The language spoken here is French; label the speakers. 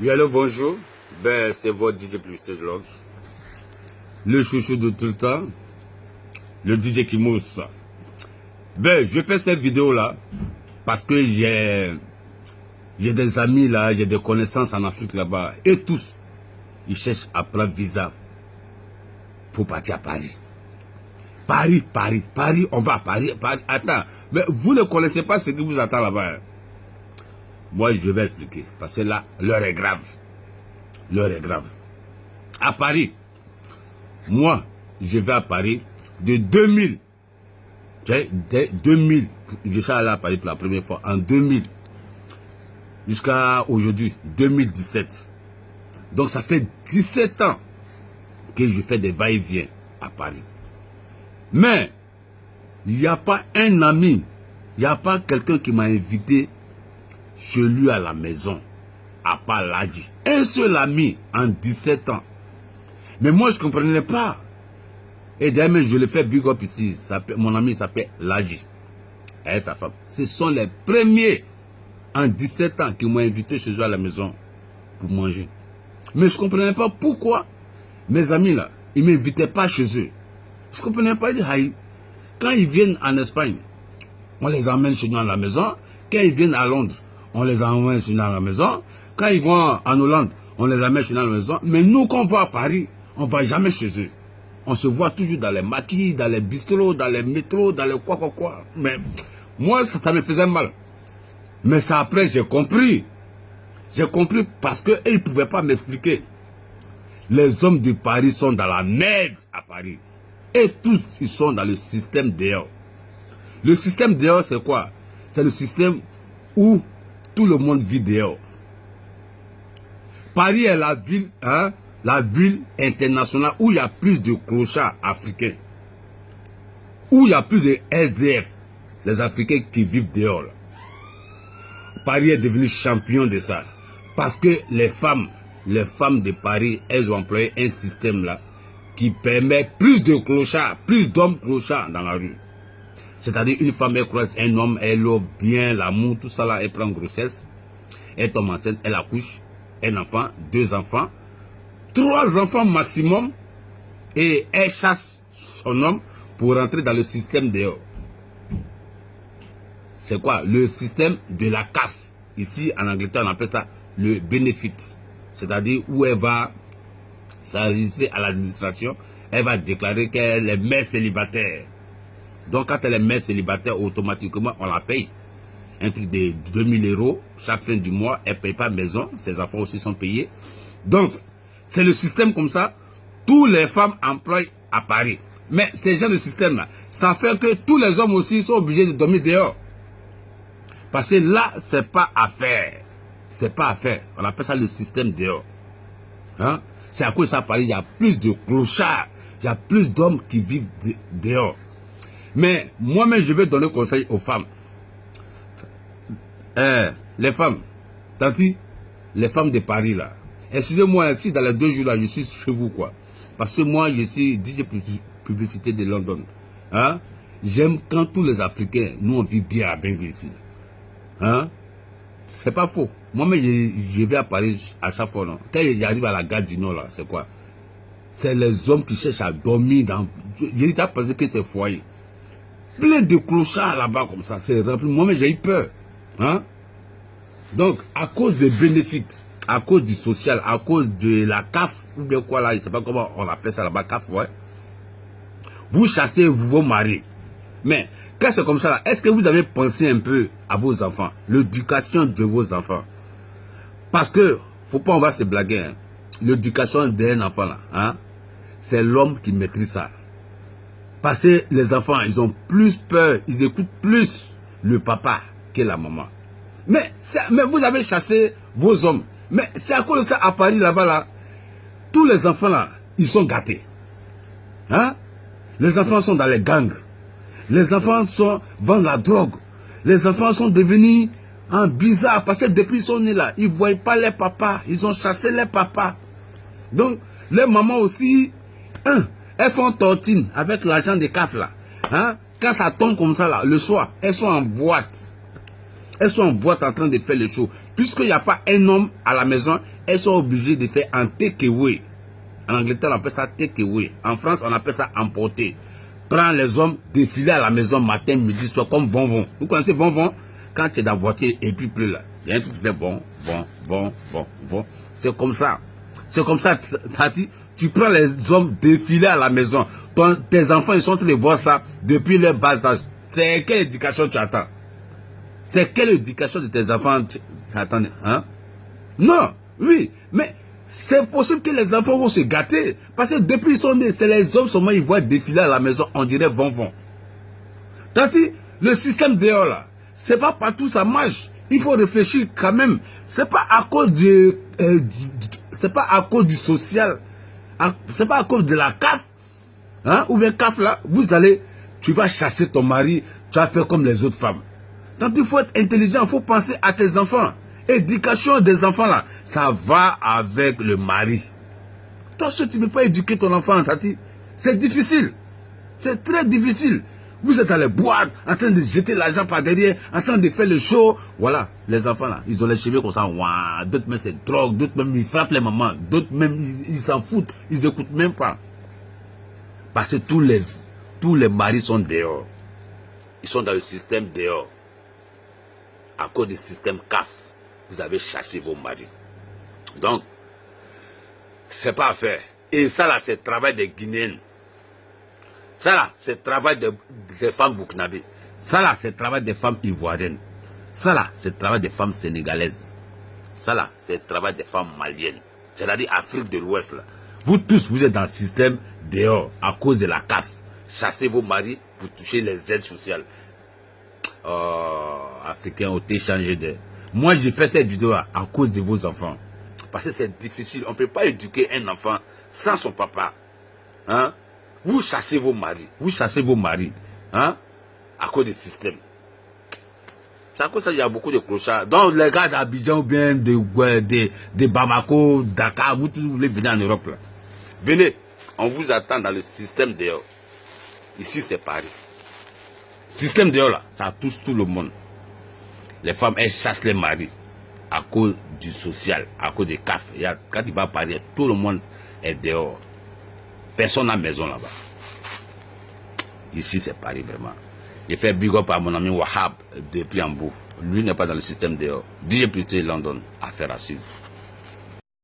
Speaker 1: Oui, allô, bonjour. Ben, c'est votre DJ Publicité de Londres. Le chouchou de tout le temps. Le DJ qui mousse. Ben, je fais cette vidéo-là parce que j'ai des amis là, j'ai des connaissances en Afrique là-bas. Et tous, ils cherchent à prendre visa pour partir à Paris. Paris, on va à Paris. Attends, mais vous ne connaissez pas ce qui vous attend là-bas. Moi, je vais expliquer. Parce que là, l'heure est grave. L'heure est grave. À Paris, moi, je vais à Paris de 2000. Dès 2000, je suis allé à Paris pour la première fois en 2000 jusqu'à aujourd'hui, 2017. Donc ça fait 17 ans que je fais des va-et-vient à Paris. Mais il n'y a pas un ami, il n'y a pas quelqu'un qui m'a invité chez lui à la maison, à part Ladji. Un seul ami en 17 ans. Mais moi je ne comprenais pas. Et d'ailleurs, je le fais big up ici. Mon ami s'appelle Ladji. Et sa femme. Ce sont les premiers en 17 ans qui m'ont invité chez eux à la maison pour manger. Mais je ne comprenais pas pourquoi mes amis là, ils ne m'invitaient pas chez eux. Je ne comprenais pas. Quand ils viennent en Espagne, on les emmène chez nous à la maison. Quand ils viennent à Londres, on les emmène chez nous à la maison. Quand ils vont en Hollande, on les amène chez nous à la maison. Mais nous, quand on va à Paris, on ne va jamais chez eux. On se voit toujours dans les maquis, dans les bistrots, dans les métros, dans les quoi. Mais moi, ça me faisait mal. Mais ça, après, j'ai compris. J'ai compris parce qu'ils ne pouvaient pas m'expliquer. Les hommes de Paris sont dans la merde à Paris. Et tous, ils sont dans le système dehors. Le système dehors, c'est quoi? C'est le système où tout le monde vit dehors. Paris est la ville, la ville internationale où il y a plus de clochards africains. Où il y a plus de SDF, les Africains qui vivent dehors. Paris est devenu champion de ça. Parce que les femmes de Paris, elles ont employé un système là qui permet plus de clochards, plus d'hommes clochards dans la rue. C'est-à-dire une femme, elle croise un homme, elle offre bien l'amour, tout ça là, elle prend grossesse, elle tombe enceinte, elle accouche, un enfant, 2 enfants, 3 enfants maximum, et elle chasse son homme pour rentrer dans le système dehors. C'est quoi? Le système de la CAF. Ici, en Angleterre, on appelle ça le benefit. C'est-à-dire où elle va s'enregistrer à l'administration, elle va déclarer qu'elle est mère célibataire. Donc, quand elle est mère célibataire, automatiquement, on la paye. Un truc de 2000 € chaque fin du mois, elle ne paye pas maison, ses enfants aussi sont payés. Donc, c'est le système comme ça, tous les femmes emploient à Paris. Mais ces gens de système-là, ça fait que tous les hommes aussi sont obligés de dormir dehors. Parce que là, c'est pas à faire. C'est pas à faire. On appelle ça le système dehors. Hein? C'est à cause de ça, à Paris, il y a plus de clochards. Il y a plus d'hommes qui vivent dehors. Mais moi-même, je vais donner conseil aux femmes. Les femmes, tanti, les femmes de Paris là. Excusez-moi, si dans les 2 jours là, je suis chez vous quoi. Parce que moi, je suis DJ Publicité de London. Hein? J'aime quand tous les Africains, nous on vit bien à Bangui ici. Hein? C'est pas faux. Moi-même, je vais à Paris à chaque fois. Non? Quand j'arrive à la gare du Nord là, c'est quoi? C'est les hommes qui cherchent à dormir dans... J'ai déjà pensé que c'est foyer. Plein de clochards là-bas comme ça, c'est rempli. Moi-même, j'ai eu peur. Hein? Donc, à cause des bénéfices, à cause du social, à cause de la CAF, ou bien quoi là, je ne sais pas comment on appelle ça là-bas, CAF, ouais. Vous chassez vos maris. Mais, quand c'est comme ça là, est-ce que vous avez pensé un peu à vos enfants, l'éducation de vos enfants? Parce que, faut pas on va se blaguer, hein. L'éducation d'un enfant là, hein, c'est l'homme qui maîtrise ça. Parce que les enfants, ils ont plus peur, ils écoutent plus le papa que la maman. Mais vous avez chassé vos hommes. Mais c'est à cause de ça, à Paris, là-bas, là, tous les enfants, là, ils sont gâtés. Hein? Les enfants sont dans les gangs. Les enfants vendent la drogue. Les enfants sont devenus bizarres parce que depuis qu'ils sont nés là, ils ne voient pas les papas. Ils ont chassé les papas. Donc, les mamans aussi, elles font tortine avec l'argent des CAF là. Hein? Quand ça tombe comme ça là, le soir, elles sont en boîte. Elles sont en boîte en train de faire le show. Puisqu'il n'y a pas un homme à la maison, elles sont obligées de faire un takeaway. En Angleterre, on appelle ça takeaway. En France, on appelle ça emporter. Prends les hommes, défiler à la maison matin, midi, soir, comme Von. Vous connaissez Von? Quand tu es dans la voiture et puis plus là, il y a un truc qui fait bon. C'est comme ça. C'est comme ça, Tati. Tu prends les hommes défiler à la maison. Tes enfants, ils sont en train de voir ça depuis leur bas âge. C'est quelle éducation tu attends? C'est quelle éducation de tes enfants tu attends, hein? Non, oui, mais c'est possible que les enfants vont se gâter. Parce que depuis ils sont nés, c'est les hommes seulement, ils voient défiler à la maison, on dirait Von. Tati, le système dehors là, c'est pas partout ça marche. Il faut réfléchir quand même. C'est pas à cause c'est pas à cause du social. C'est pas à cause de la CAF. Hein? Ou bien CAF là, tu vas chasser ton mari, tu vas faire comme les autres femmes. Donc il faut être intelligent, il faut penser à tes enfants. Éducation des enfants là, ça va avec le mari. Toi, tu ne peux pas éduquer ton enfant, Tati. C'est difficile. C'est très difficile. Vous êtes allé boire, en train de jeter l'argent par derrière, en train de faire le show. Voilà, les enfants là, ils ont les cheveux comme ça. D'autres même c'est drogue, d'autres même ils frappent les mamans, d'autres même ils s'en foutent, ils écoutent même pas. Parce que tous les maris sont dehors. Ils sont dans le système dehors. À cause du système CAF, vous avez chassé vos maris. Donc, c'est pas à faire. Et ça là, c'est le travail des Guinéennes. Ça là, c'est le travail des femmes burkinabées. Ça là, c'est le travail des femmes ivoiriennes. Ça là, c'est le travail des femmes sénégalaises. Ça là, c'est le travail des femmes maliennes. C'est-à-dire Afrique de l'Ouest là. Vous tous, vous êtes dans le système dehors à cause de la CAF. Chassez vos maris pour toucher les aides sociales. Oh, Africains ont été changés de... Moi, j'ai fait cette vidéo à cause de vos enfants. Parce que c'est difficile. On ne peut pas éduquer un enfant sans son papa. Hein? Vous chassez vos maris. Vous chassez vos maris. Hein? À cause du système. C'est à cause de ça qu'il y a beaucoup de clochards. Donc, les gars d'Abidjan ou bien de Bamako, Dakar, vous tous voulez venir en Europe là. Venez. On vous attend dans le système dehors. Ici, c'est Paris. Système dehors là, ça touche tout le monde. Les femmes, elles chassent les maris à cause du social, à cause des CAF. Quand il va à Paris, tout le monde est dehors. Personne n'a maison là-bas. Ici, c'est Paris vraiment. J'ai fait big up à mon ami Wahab depuis Hambourg. Lui n'est pas dans le système dehors. DJ Plus London, affaire à suivre.